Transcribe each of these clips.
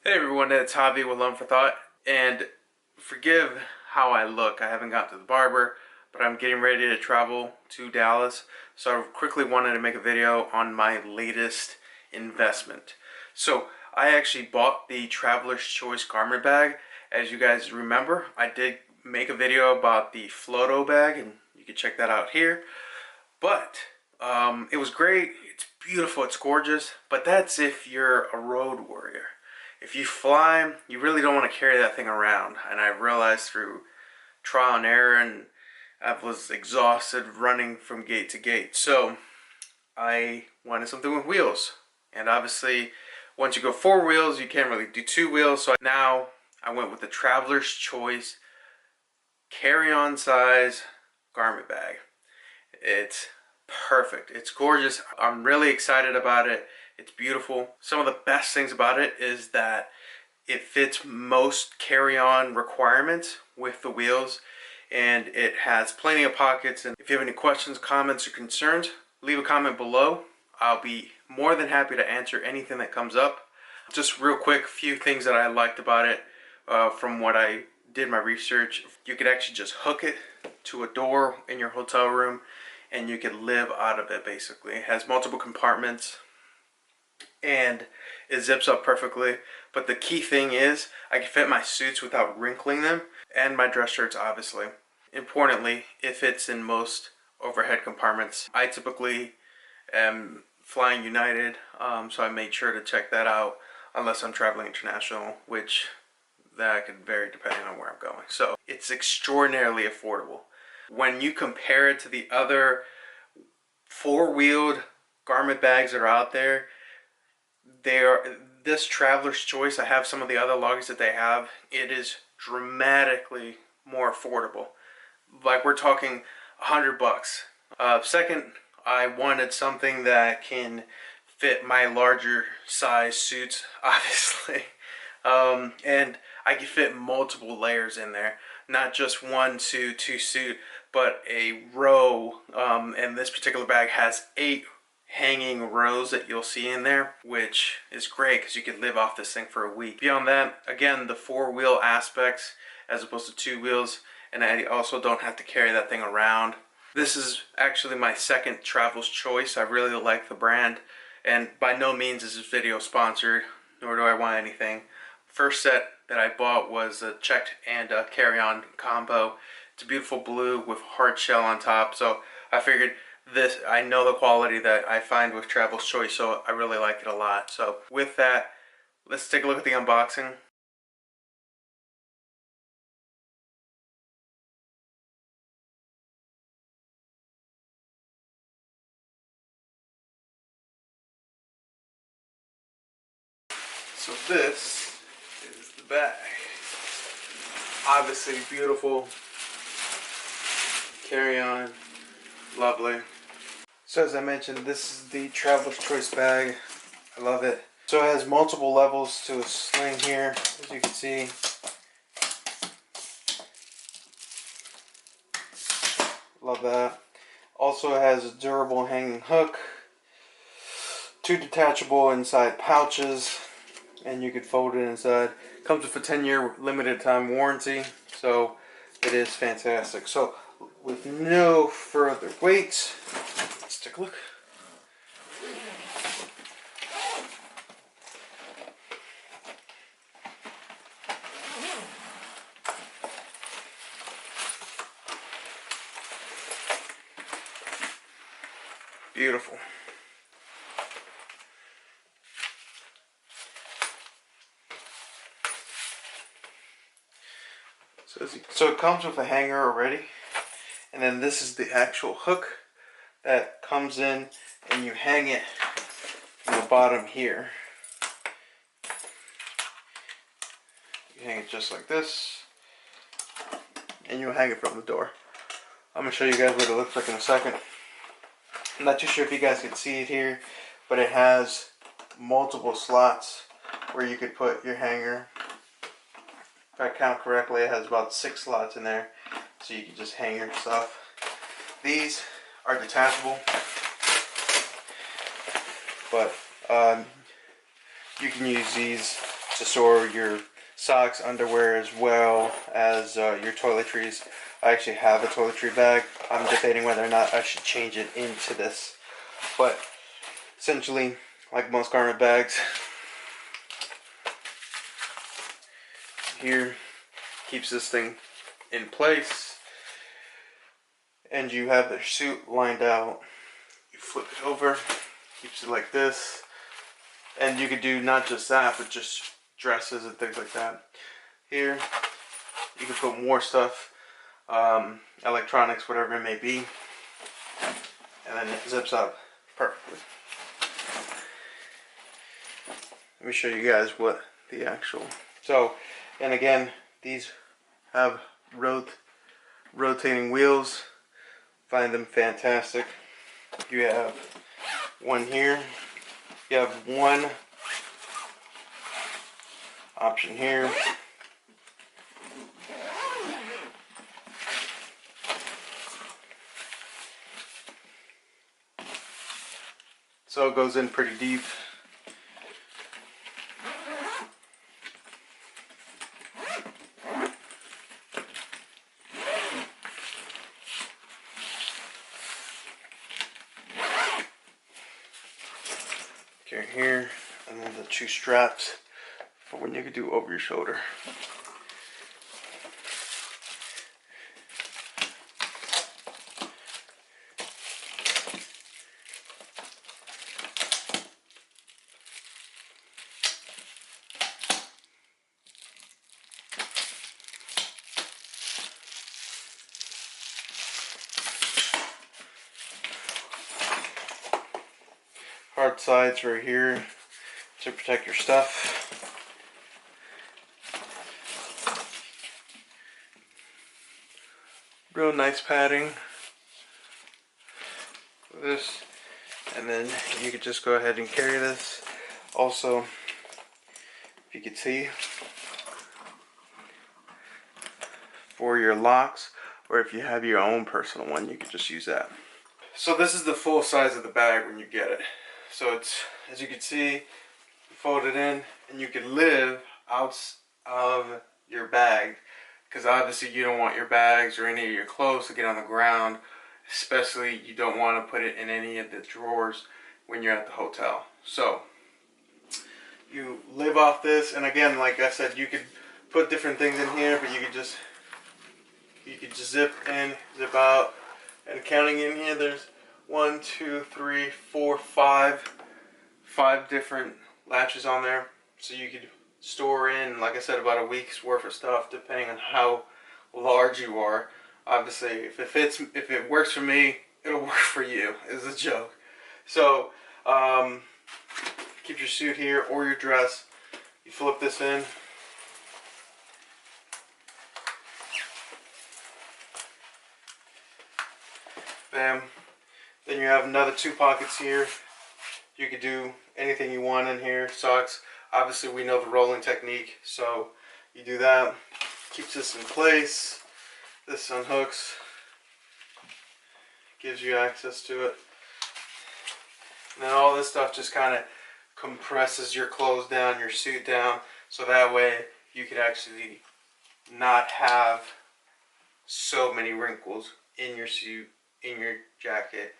Hey everyone, it's Javi with Love for Thought, and forgive how I look. I haven't got to the barber, but I'm getting ready to travel to Dallas, so I quickly wanted to make a video on my latest investment. So I actually bought the Traveler's Choice garment bag. As you guys remember, I did make a video about the Floto bag, and you can check that out here. But it was great. It's beautiful. It's gorgeous. But that's if you're a road warrior. If you fly, you really don't want to carry that thing around. And I realized through trial and error, and I was exhausted running from gate to gate. So I wanted something with wheels. And obviously, once you go 4 wheels, you can't really do 2 wheels. So now I went with the Traveler's Choice carry-on size garment bag. It's perfect. It's gorgeous. I'm really excited about it. It's beautiful. Some of the best things about it is that it fits most carry-on requirements with the wheels, and it has plenty of pockets. And if you have any questions, comments, or concerns, leave a comment below. I'll be more than happy to answer anything that comes up. Just real quick, a few things that I liked about it from what I did my research. You could actually just hook it to a door in your hotel room and you could live out of it basically. It has multiple compartments and it zips up perfectly. But the key thing is I can fit my suits without wrinkling them, and my dress shirts obviously. Importantly, it fits in most overhead compartments. I typically am flying United, so I made sure to check that out unless I'm traveling international, which that could vary depending on where I'm going. So it's extraordinarily affordable. When you compare it to the other 4-wheeled garment bags that are out there, this Traveler's Choice, I have some of the other luggage that they have, it is dramatically more affordable. Like we're talking $100. Second, I wanted something that can fit my larger size suits, obviously. And I can fit multiple layers in there, not just 1 to 2 suit, but a row. And this particular bag has 8 hanging rows that you'll see in there, which is great because you could live off this thing for a week. Beyond that, again, the 4-wheel aspects as opposed to 2 wheels, and I also don't have to carry that thing around. This is actually my second Traveler's Choice. I really like the brand, and by no means is this video sponsored, nor do I want anything. First set that I bought was a checked and a carry-on combo. It's a beautiful blue with hard shell on top, so I figured this, I know the quality that I find with Traveler's Choice, so I really like it a lot. So with that, let's take a look at the unboxing. So this is the bag. Obviously beautiful, carry on, lovely. So as I mentioned, this is the Traveler's Choice bag. I love it. So it has multiple levels to a sling here, as you can see. Love that. Also it has a durable hanging hook, 2 detachable inside pouches, and you could fold it inside. Comes with a 10-year limited time warranty, so it is fantastic. So with no further wait, let's take a look. Beautiful. So it comes with a hanger already, and then this is the actual hook that comes in, and you hang it from the bottom here. You hang it just like this, and you hang it from the door. I'm going to show you guys what it looks like in a second. I'm not too sure if you guys can see it here, but it has multiple slots where you could put your hanger. If I count correctly, it has about 6 slots in there, so you can just hang your stuff. These are detachable, but you can use these to store your socks, underwear, as well as your toiletries. I actually have a toiletry bag. I'm debating whether or not I should change it into this. But essentially, like most garment bags, here keeps this thing in place. And you have the suit lined out. You flip it over, keeps it like this. And you could do not just that, but just dresses and things like that. Here, you can put more stuff, electronics, whatever it may be. And then it zips up perfectly. Let me show you guys what the actual... So, and again, these have rotating wheels. Find them fantastic. You have one here. You have one option here. So it goes in pretty deep. Okay, here, and then the two straps for when you could do over your shoulder. Hard sides right here to protect your stuff. Real nice padding for this, and then you could just go ahead and carry this. Also, if you could see, for your locks, or if you have your own personal one, you could just use that. So this is the full size of the bag when you get it. So it's, as you can see, you fold it in, and you can live out of your bag, because obviously you don't want your bags or any of your clothes to get on the ground. Especially you don't want to put it in any of the drawers when you're at the hotel. So you live off this, and again, like I said, you could put different things in here, but you could just zip in, zip out. And counting in here, there's 1, 2, 3, 4, 5 different latches on there, so you could store in, like I said, about a week's worth of stuff, depending on how large you are. Obviously, if it works for me, it'll work for you. Is a joke. So keep your suit here or your dress. You flip this in. Bam. Then you have another 2 pockets here. You could do anything you want in here. Socks. Obviously, we know the rolling technique, so you do that. Keeps this in place. This unhooks. Gives you access to it. And then all this stuff just kind of compresses your clothes down, your suit down, so that way you could actually not have so many wrinkles in your suit, in your jacket,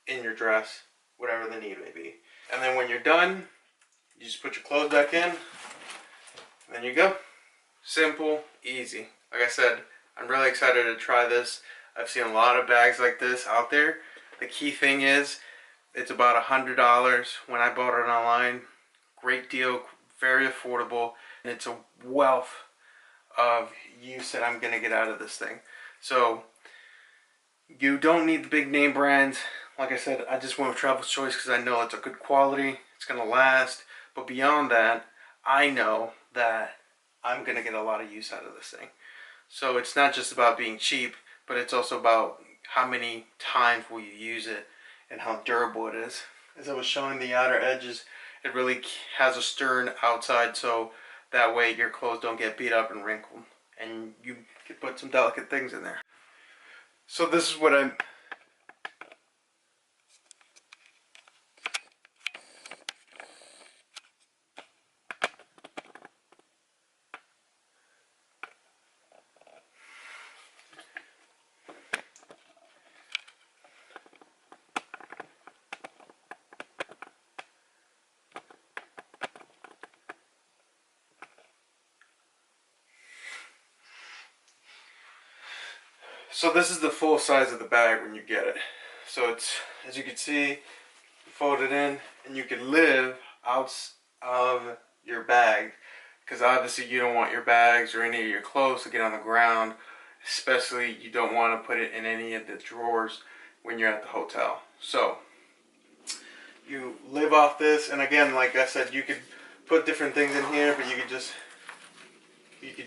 in your dress, whatever the need may be. And then when you're done, you just put your clothes back in, and then you go. Simple, easy. Like I said, I'm really excited to try this. I've seen a lot of bags like this out there. The key thing is, it's about $100 when I bought it online. Great deal, very affordable, and it's a wealth of use that I'm going to get out of this thing. So, you don't need the big name brands. Like I said, I just went with Travel's Choice because I know it's a good quality, it's going to last. But beyond that, I know that I'm going to get a lot of use out of this thing. So it's not just about being cheap, but it's also about how many times will you use it and how durable it is. As I was showing the outer edges, it really has a stern outside, so that way your clothes don't get beat up and wrinkled. And you can put some delicate things in there. So this is what I'm... So this is the full size of the bag when you get it. So it's, as you can see, you fold it in and you can live out of your bag, because obviously you don't want your bags or any of your clothes to get on the ground. Especially you don't want to put it in any of the drawers when you're at the hotel. So you live off this, and again, like I said, you could put different things in here, but you could just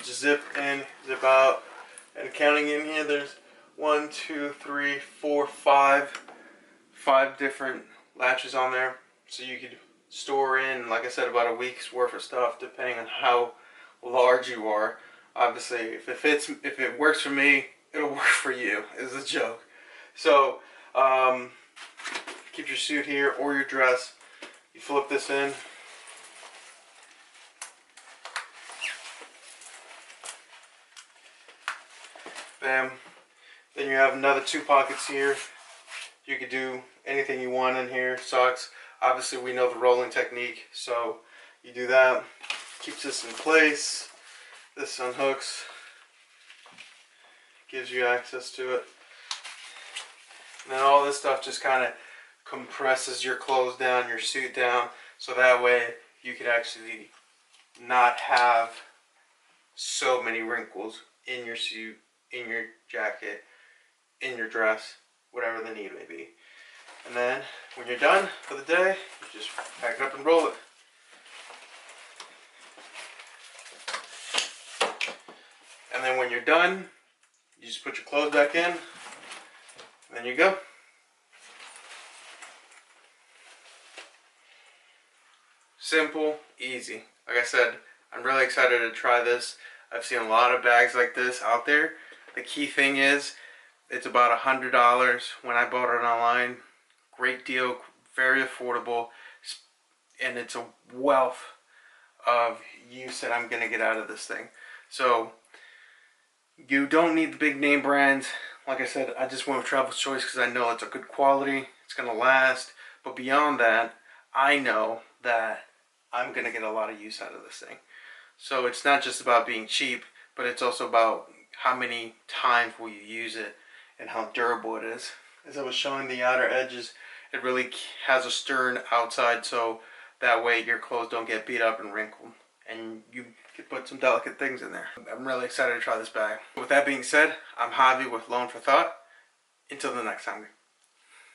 zip in, zip out. And counting in here, there's 1, 2, 3, 4, 5 different latches on there. So you could store in, like I said, about a week's worth of stuff, depending on how large you are. Obviously, if it works for me, it'll work for you, is a joke. So, keep your suit here or your dress. You flip this in. Bam. Then you have another 2 pockets here. You could do anything you want in here. Socks. Obviously, we know the rolling technique, so you do that. Keeps this in place. This unhooks. Gives you access to it. And then all this stuff just kind of compresses your clothes down, your suit down, so that way you could actually not have so many wrinkles in your suit, in your jacket, in your dress, whatever the need may be. And then when you're done for the day, you just pack it up and roll it. And then when you're done, you just put your clothes back in, and then you go. Simple, easy. Like I said, I'm really excited to try this. I've seen a lot of bags like this out there. The key thing is, it's about $100 when I bought it online. Great deal, very affordable, and it's a wealth of use that I'm gonna get out of this thing. So you don't need the big name brands. Like I said, I just went with Travel's Choice because I know it's a good quality, it's gonna last. But beyond that, I know that I'm gonna get a lot of use out of this thing. So it's not just about being cheap, but it's also about how many times will you use it and how durable it is. As I was showing the outer edges, it really has a stern outside, so that way your clothes don't get beat up and wrinkled, and you can put some delicate things in there. I'm really excited to try this bag. With that being said, I'm Javi with Loan for Thought. Until the next time.